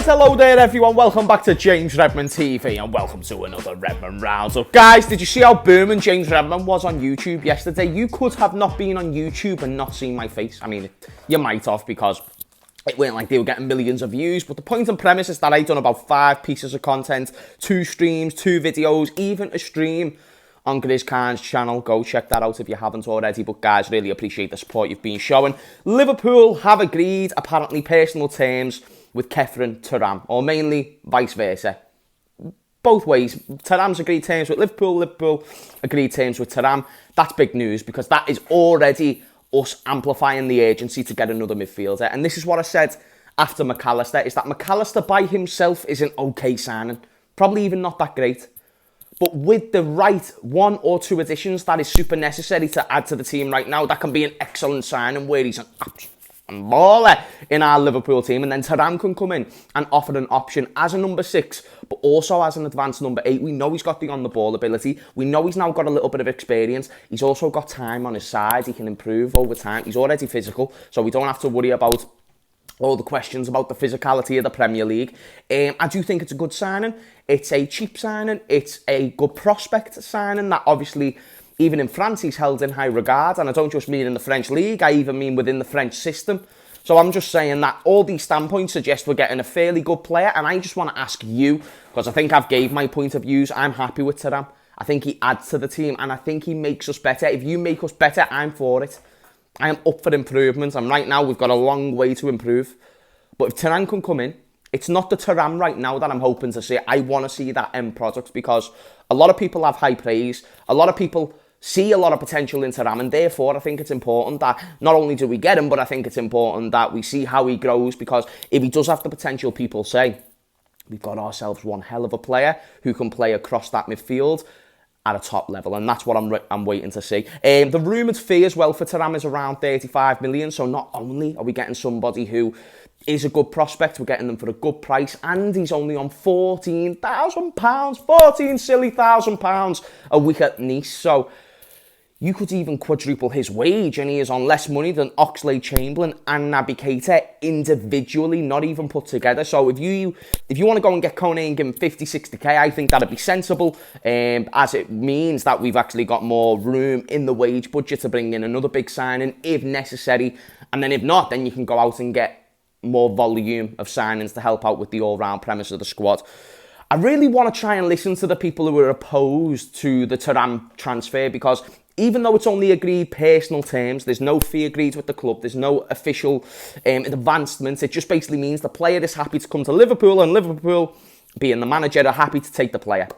hello there everyone, welcome back to James Redmond TV and welcome to another Redmond Roundup. Guys, did you see how booming James Redmond was on YouTube yesterday? You could have not been on YouTube and not seen my face. I mean, you might have, because it weren't like they were getting millions of views, but the point and premise is that I've done about 5 pieces of content, 2 streams, 2 videos, even a stream on Grizz Khan's channel. Go check that out if you haven't already. But guys, really appreciate the support you've been showing. Liverpool have agreed, apparently, personal terms with Thuram, or mainly vice versa. Both ways. Thuram's agreed terms with Liverpool, Liverpool agreed terms with Thuram. That's big news, because that is already us amplifying the urgency to get another midfielder. And this is what I said after McAllister, is that McAllister by himself is an okay signing. Probably even not that great. But with the right 1 or 2 additions that is super necessary to add to the team right now, that can be an excellent signing where he's an absolute baller in our Liverpool team. And then Thuram can come in and offer an option as a number 6, but also as an advanced number 8. We know he's got the on-the-ball ability. We know he's now got a little bit of experience. He's also got time on his side. He can improve over time. He's already physical, so we don't have to worry about all the questions about the physicality of the Premier League. I do think it's a good signing. It's a cheap signing. It's a good prospect signing that obviously, even in France, he's held in high regard. And I don't just mean in the French league, I even mean within the French system. So I'm just saying that all these standpoints suggest we're getting a fairly good player. And I just want to ask you, because I think I've gave my point of views, I'm happy with Thuram. I think he adds to the team and I think he makes us better. If you make us better, I'm for it. I am up for improvement, and right now we've got a long way to improve. But if Thuram can come in, it's not the Thuram right now that I'm hoping to see. I want to see that end product, because a lot of people have high praise. A lot of people see a lot of potential in Thuram, and therefore I think it's important that not only do we get him, but I think it's important that we see how he grows, because if he does have the potential, people say, we've got ourselves one hell of a player who can play across that midfield at a top level, and that's what I'm waiting to see. The rumoured fee as well for Thuram is around 35 million, so not only are we getting somebody who is a good prospect, we're getting them for a good price, and he's only on £14,000, 14 silly £1,000 a week at Nice, so you could even quadruple his wage, and he is on less money than Oxlade-Chamberlain and Naby Keita individually, not even put together. So if you want to go and get Kone and give him 50, 60k, I think that'd be sensible, as it means that we've actually got more room in the wage budget to bring in another big signing if necessary. And then if not, then you can go out and get more volume of signings to help out with the all-round premise of the squad. I really want to try and listen to the people who are opposed to the Thuram transfer, because even though it's only agreed personal terms, there's no fee agreed with the club, there's no official advancement. It just basically means the player is happy to come to Liverpool, and Liverpool, being the manager, are happy to take the player.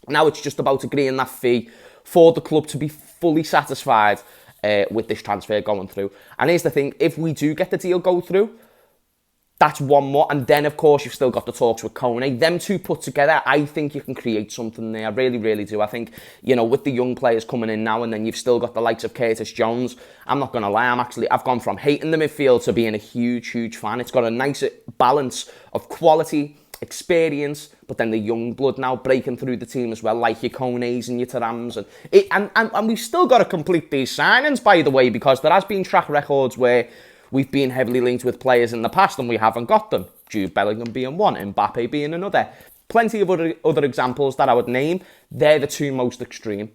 Now it's just about agreeing that fee for the club to be fully satisfied with this transfer going through. And here's the thing, if we do get the deal go through, that's one more. And then, of course, you've still got the talks with Kone. Them two put together, I think you can create something there. I really, really do. I think, you know, with the young players coming in now, and then you've still got the likes of Curtis Jones, I'm not going to lie, I've gone from hating the midfield to being a huge, huge fan. It's got a nice balance of quality, experience, but then the young blood now breaking through the team as well, like your Kones and your Thurams. And we've still got to complete these signings, by the way, because there has been track records where we've been heavily linked with players in the past and we haven't got them. Jude Bellingham being one, Mbappe being another. Plenty of other examples that I would name. They're the two most extreme.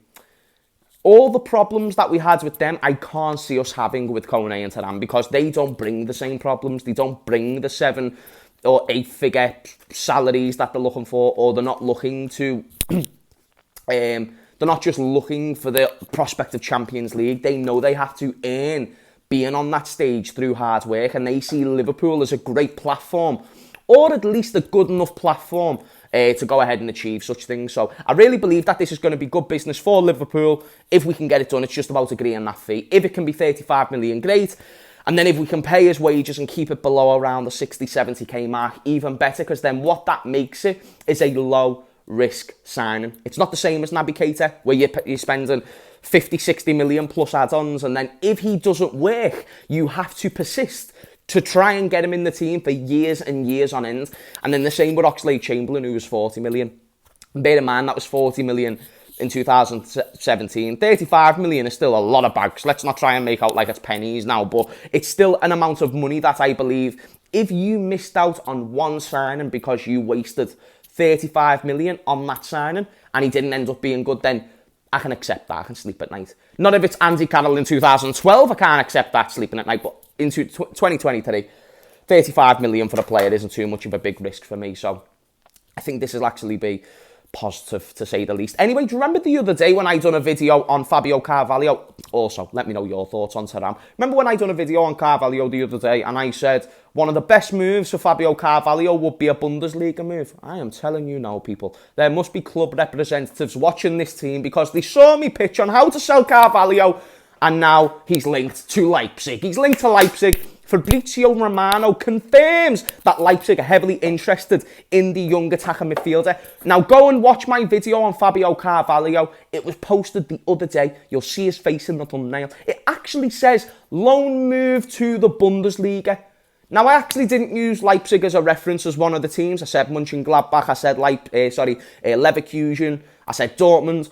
All the problems that we had with them, I can't see us having with Kone and Thuram, because they don't bring the same problems. They don't bring the 7 or 8 figure salaries that they're looking for, or they're not looking to... they're not just looking for the prospect of Champions League. They know they have to earn being on that stage through hard work, and they see Liverpool as a great platform, or at least a good enough platform to go ahead and achieve such things. So I really believe that this is going to be good business for Liverpool if we can get it done. It's just about agreeing that fee. If it can be 35 million, great. And then if we can pay his wages and keep it below around the 60, 70k mark, even better, because then what that makes it is a low risk signing. It's not the same as Naby Keita, where you're spending 50, 60 million plus add-ons, and then if he doesn't work, you have to persist to try and get him in the team for years and years on end. And then the same with Oxlade-Chamberlain, who was 40 million. Bear in mind, that was 40 million in 2017. 35 million is still a lot of bags. Let's not try and make out like it's pennies now, but it's still an amount of money that I believe If you missed out on one signing because you wasted 35 million on that signing and he didn't end up being good, then I can accept that. I can sleep at night. Not if it's Andy Carroll in 2012, I can't accept that sleeping at night. But into 2023, 35 million for a player isn't too much of a big risk for me. So I think this will actually be positive, to say the least. Anyway, do you remember the other day when I done a video on Fabio Carvalho? Also, let me know your thoughts on Thuram. Remember when I done a video on Carvalho the other day and I said one of the best moves for Fabio Carvalho would be a Bundesliga move? I am telling you now, people, there must be club representatives watching this team because they saw me pitch on how to sell Carvalho and now he's linked to Leipzig. He's linked to Leipzig. Fabrizio Romano confirms that Leipzig are heavily interested in the young attacker midfielder. Now go and watch my video on Fabio Carvalho. It was posted the other day. You'll see his face in the thumbnail. It actually says loan move to the Bundesliga. Now I actually didn't use Leipzig as a reference as one of the teams. I said Mönchengladbach, I said Leverkusen, I said Dortmund.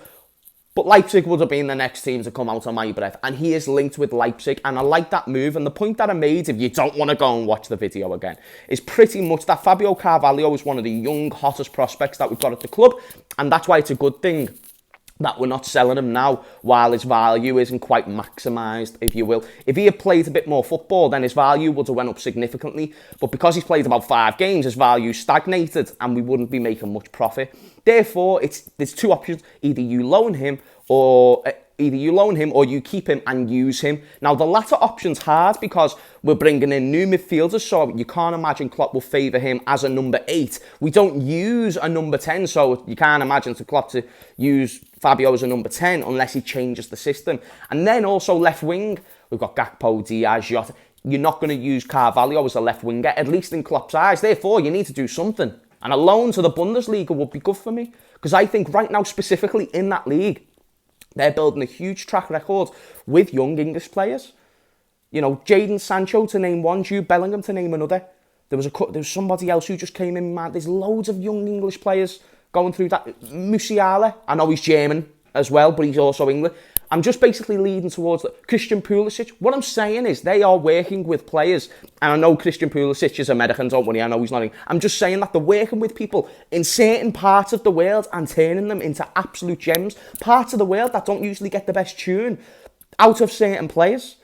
But Leipzig would have been the next team to come out of my breath. And he is linked with Leipzig. And I like that move. And the point that I made, if you don't want to go and watch the video again, is pretty much that Fabio Carvalho is one of the young, hottest prospects that we've got at the club. And that's why it's a good thing that we're not selling him now while his value isn't quite maximised, if you will. If he had played a bit more football, then his value would have went up significantly. But because he's played about 5 games, his value stagnated and we wouldn't be making much profit. Therefore, there's 2 options. Either you loan him or you keep him and use him. Now, the latter option's hard because we're bringing in new midfielders, so you can't imagine Klopp will favour him as a number 8. We don't use a number 10, so you can't imagine Klopp to use Fabio as a number 10 unless he changes the system. And then also left wing, we've got Gakpo, Diaz, Jota. You're not going to use Carvalho as a left winger, at least in Klopp's eyes. Therefore, you need to do something. And a loan to the Bundesliga would be good for me. Because I think right now, specifically in that league, they're building a huge track record with young English players. You know, Jadon Sancho to name one, Jude Bellingham to name another. There was somebody else who just came in, man. There's loads of young English players going through that. Musiala, I know he's German as well, but he's also English. I'm just basically leading towards Christian Pulisic. What I'm saying is they are working with players. And I know Christian Pulisic is American, don't worry, I know he's not. I'm just saying that they're working with people in certain parts of the world and turning them into absolute gems. Parts of the world that don't usually get the best tune out of certain players.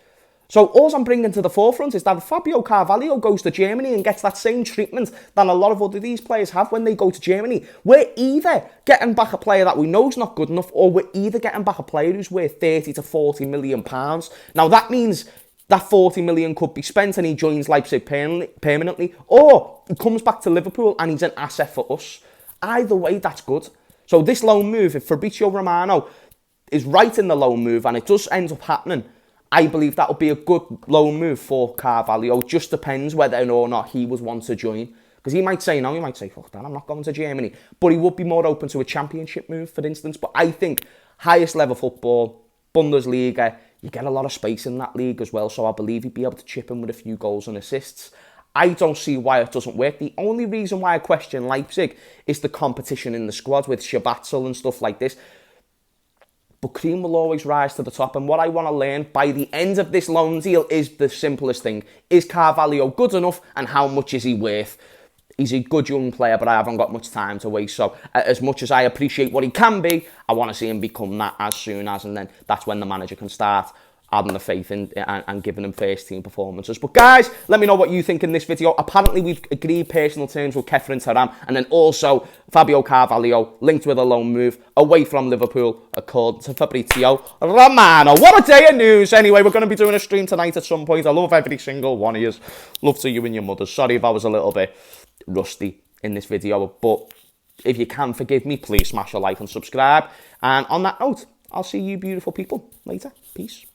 So all I'm bringing to the forefront is that if Fabio Carvalho goes to Germany and gets that same treatment that a lot of these players have when they go to Germany, we're either getting back a player that we know is not good enough, or we're either getting back a player who's worth 30 to 40 million pounds. Now that means that 40 million could be spent and he joins Leipzig permanently, or he comes back to Liverpool and he's an asset for us. Either way, that's good. So this loan move, if Fabrizio Romano is right in the loan move and it does end up happening, I believe that would be a good loan move for Carvalho. Just depends whether or not he would want to join. Because he might say no, he might say, fuck that, I'm not going to Germany. But he would be more open to a championship move, for instance. But I think highest level football, Bundesliga, you get a lot of space in that league as well. So I believe he'd be able to chip in with a few goals and assists. I don't see why it doesn't work. The only reason why I question Leipzig is the competition in the squad with Szoboszlai and stuff like this. But cream will always rise to the top. And what I want to learn by the end of this loan deal is the simplest thing. Is Carvalho good enough and how much is he worth? He's a good young player, but I haven't got much time to waste. So as much as I appreciate what he can be, I want to see him become that as soon as. And then that's when the manager can start adding the faith in and giving him first team performances. But guys, let me know what you think in this video. Apparently we've agreed personal terms with Kefren Thuram, and then also Fabio Carvalho linked with a loan move away from Liverpool according to Fabrizio Romano. What a day of news. Anyway, we're going to be doing a stream tonight at some point. I love every single one of you. Love to you and your mothers. Sorry if I was a little bit rusty in this video, but if you can forgive me, please smash a like and subscribe. And on that note, I'll see you beautiful people later. Peace.